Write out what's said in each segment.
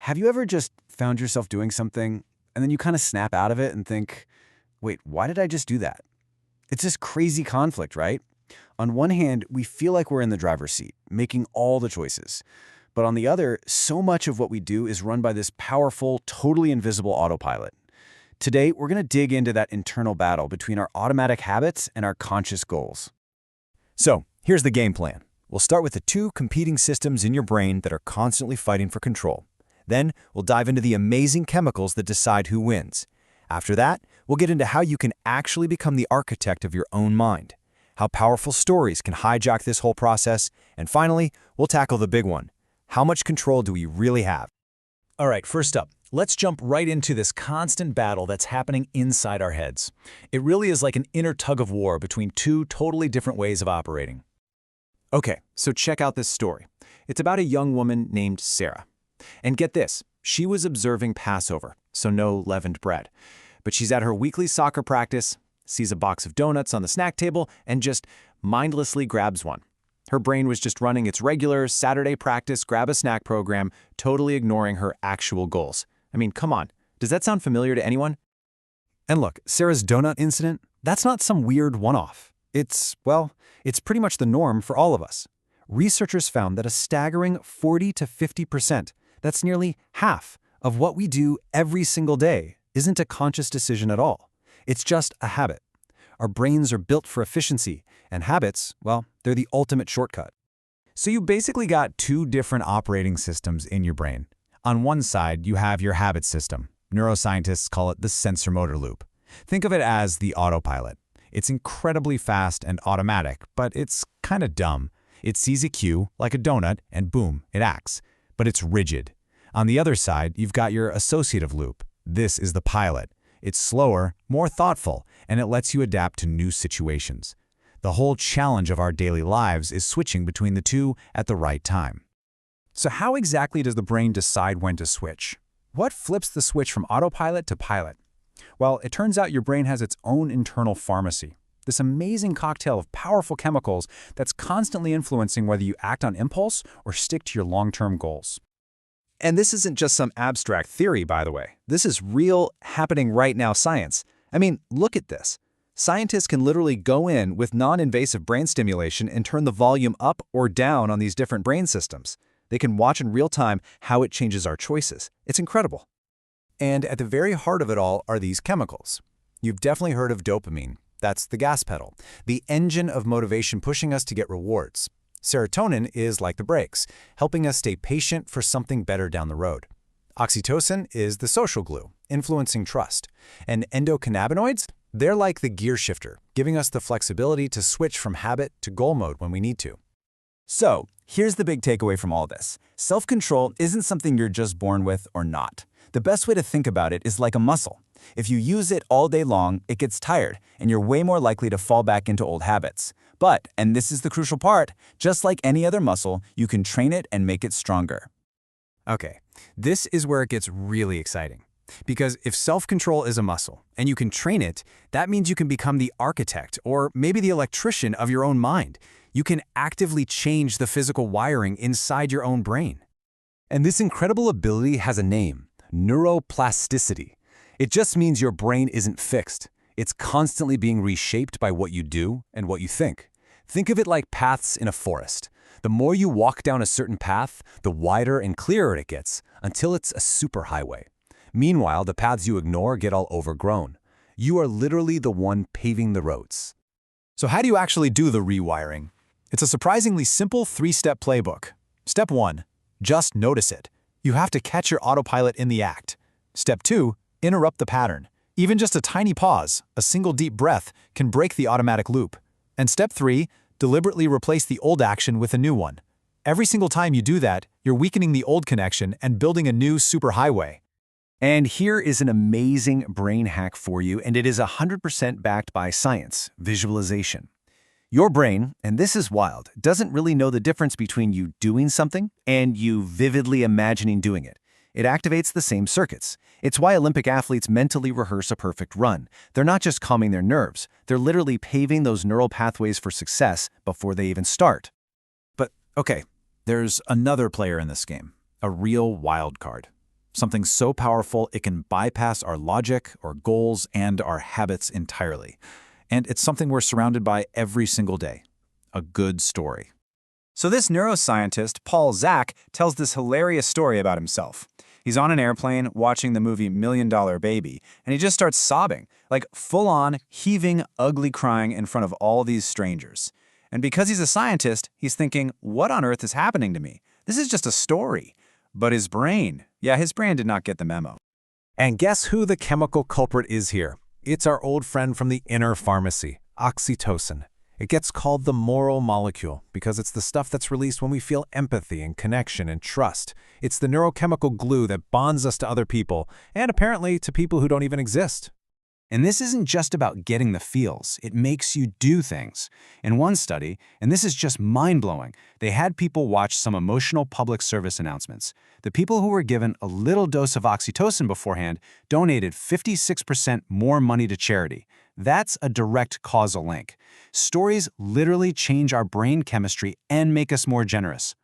Have you ever just found yourself doing something and then you kind of snap out of it and think, wait, why did I just do that? It's this crazy conflict, right? On one hand, we feel like we're in the driver's seat, making all the choices. But on the other, so much of what we do is run by this powerful, totally invisible autopilot. Today, we're going to dig into that internal battle between our automatic habits and our conscious goals. So, here's the game plan. We'll start with the two competing systems in your brain that are constantly fighting for control. Then, we'll dive into the amazing chemicals that decide who wins. After that, we'll get into how you can actually become the architect of your own mind, how powerful stories can hijack this whole process, and finally, we'll tackle the big one. How much control do we really have? All right, first up, let's jump right into this constant battle that's happening inside our heads. It really is like an inner tug-of-war between two totally different ways of operating. Okay, so check out this story. It's about a young woman named Sarah. And get this, she was observing Passover, so no leavened bread. But she's at her weekly soccer practice, sees a box of donuts on the snack table, and just mindlessly grabs one. Her brain was just running its regular Saturday practice grab-a-snack program, totally ignoring her actual goals. I mean, come on, does that sound familiar to anyone? And look, Sarah's donut incident, that's not some weird one-off. It's pretty much the norm for all of us. Researchers found that a staggering 40 to 50%, that's nearly half of what we do every single day, isn't a conscious decision at all. It's just a habit. Our brains are built for efficiency, and habits, well, they're the ultimate shortcut. So you basically got two different operating systems in your brain. On one side, you have your habit system. Neuroscientists call it the sensor-motor loop. Think of it as the autopilot. It's incredibly fast and automatic, but it's kind of dumb. It sees a cue, like a donut, and boom, it acts. But it's rigid. On the other side, you've got your associative loop. This is the pilot. It's slower, more thoughtful, and it lets you adapt to new situations. The whole challenge of our daily lives is switching between the two at the right time. So how exactly does the brain decide when to switch? What flips the switch from autopilot to pilot? Well, it turns out your brain has its own internal pharmacy, this amazing cocktail of powerful chemicals that's constantly influencing whether you act on impulse or stick to your long-term goals. And this isn't just some abstract theory, by the way. This is real, happening right now science. I mean, look at this. Scientists can literally go in with non-invasive brain stimulation and turn the volume up or down on these different brain systems. They can watch in real time how it changes our choices. It's incredible. And at the very heart of it all are these chemicals. You've definitely heard of dopamine. That's the gas pedal, the engine of motivation pushing us to get rewards. Serotonin is like the brakes, helping us stay patient for something better down the road. Oxytocin is the social glue, influencing trust. And endocannabinoids? They're like the gear shifter, giving us the flexibility to switch from habit to goal mode when we need to. So, here's the big takeaway from all this. Self-control isn't something you're just born with or not. The best way to think about it is like a muscle. If you use it all day long, it gets tired, and you're way more likely to fall back into old habits. But, and this is the crucial part, just like any other muscle, you can train it and make it stronger. Okay, this is where it gets really exciting. Because if self-control is a muscle, and you can train it, that means you can become the architect, or maybe the electrician of your own mind. You can actively change the physical wiring inside your own brain. And this incredible ability has a name: neuroplasticity. It just means your brain isn't fixed. It's constantly being reshaped by what you do and what you think. Think of it like paths in a forest. The more you walk down a certain path, the wider and clearer it gets, until it's a superhighway. Meanwhile, the paths you ignore get all overgrown. You are literally the one paving the roads. So how do you actually do the rewiring? It's a surprisingly simple three-step playbook. Step 1, just notice it. You have to catch your autopilot in the act. Step 2, interrupt the pattern. Even just a tiny pause, a single deep breath, can break the automatic loop. And step 3, deliberately replace the old action with a new one. Every single time you do that, you're weakening the old connection and building a new superhighway. And here is an amazing brain hack for you, and it is 100% backed by science: visualization. Your brain, and this is wild, doesn't really know the difference between you doing something and you vividly imagining doing it. It activates the same circuits. It's why Olympic athletes mentally rehearse a perfect run. They're not just calming their nerves, they're literally paving those neural pathways for success before they even start. But, okay, there's another player in this game, a real wild card. something so powerful it can bypass our logic, our goals, and our habits entirely. And it's something we're surrounded by every single day. A good story. So this neuroscientist, Paul Zak, tells this hilarious story about himself. He's on an airplane watching the movie $1 Million Baby, and he just starts sobbing, like full-on, heaving, ugly crying in front of all these strangers. And because he's a scientist, he's thinking, what on earth is happening to me? This is just a story. But his brain did not get the memo. And guess who the chemical culprit is here? It's our old friend from the inner pharmacy, oxytocin. It gets called the moral molecule because it's the stuff that's released when we feel empathy and connection and trust. It's the neurochemical glue that bonds us to other people, and apparently to people who don't even exist. And this isn't just about getting the feels, it makes you do things. In one study, and this is just mind-blowing, they had people watch some emotional public service announcements. The people who were given a little dose of oxytocin beforehand donated 56% more money to charity. That's a direct causal link. Stories literally change our brain chemistry and make us more generous.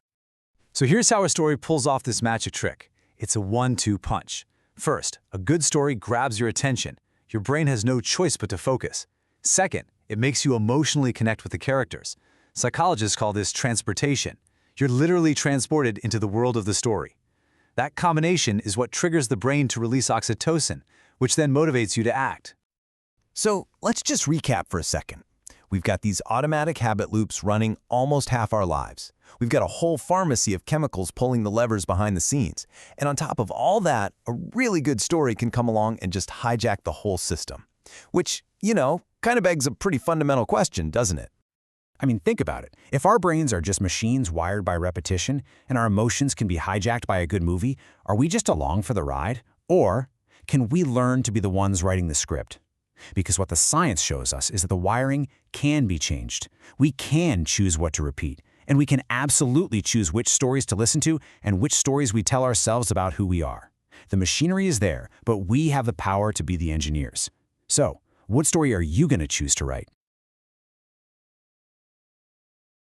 So here's how a story pulls off this magic trick. It's a 1-2 punch. First, a good story grabs your attention. Your brain has no choice but to focus. Second, it makes you emotionally connect with the characters. Psychologists call this transportation. You're literally transported into the world of the story. That combination is what triggers the brain to release oxytocin, which then motivates you to act. So let's just recap for a second. We've got these automatic habit loops running almost half our lives. We've got a whole pharmacy of chemicals pulling the levers behind the scenes. And on top of all that, a really good story can come along and just hijack the whole system. Which, kind of begs a pretty fundamental question, doesn't it? I mean, think about it. If our brains are just machines wired by repetition, and our emotions can be hijacked by a good movie, are we just along for the ride? Or can we learn to be the ones writing the script? Because what the science shows us is that the wiring can be changed. We can choose what to repeat, and we can absolutely choose which stories to listen to and which stories we tell ourselves about who we are. The machinery is there, but we have the power to be the engineers. So, what story are you going to choose to write?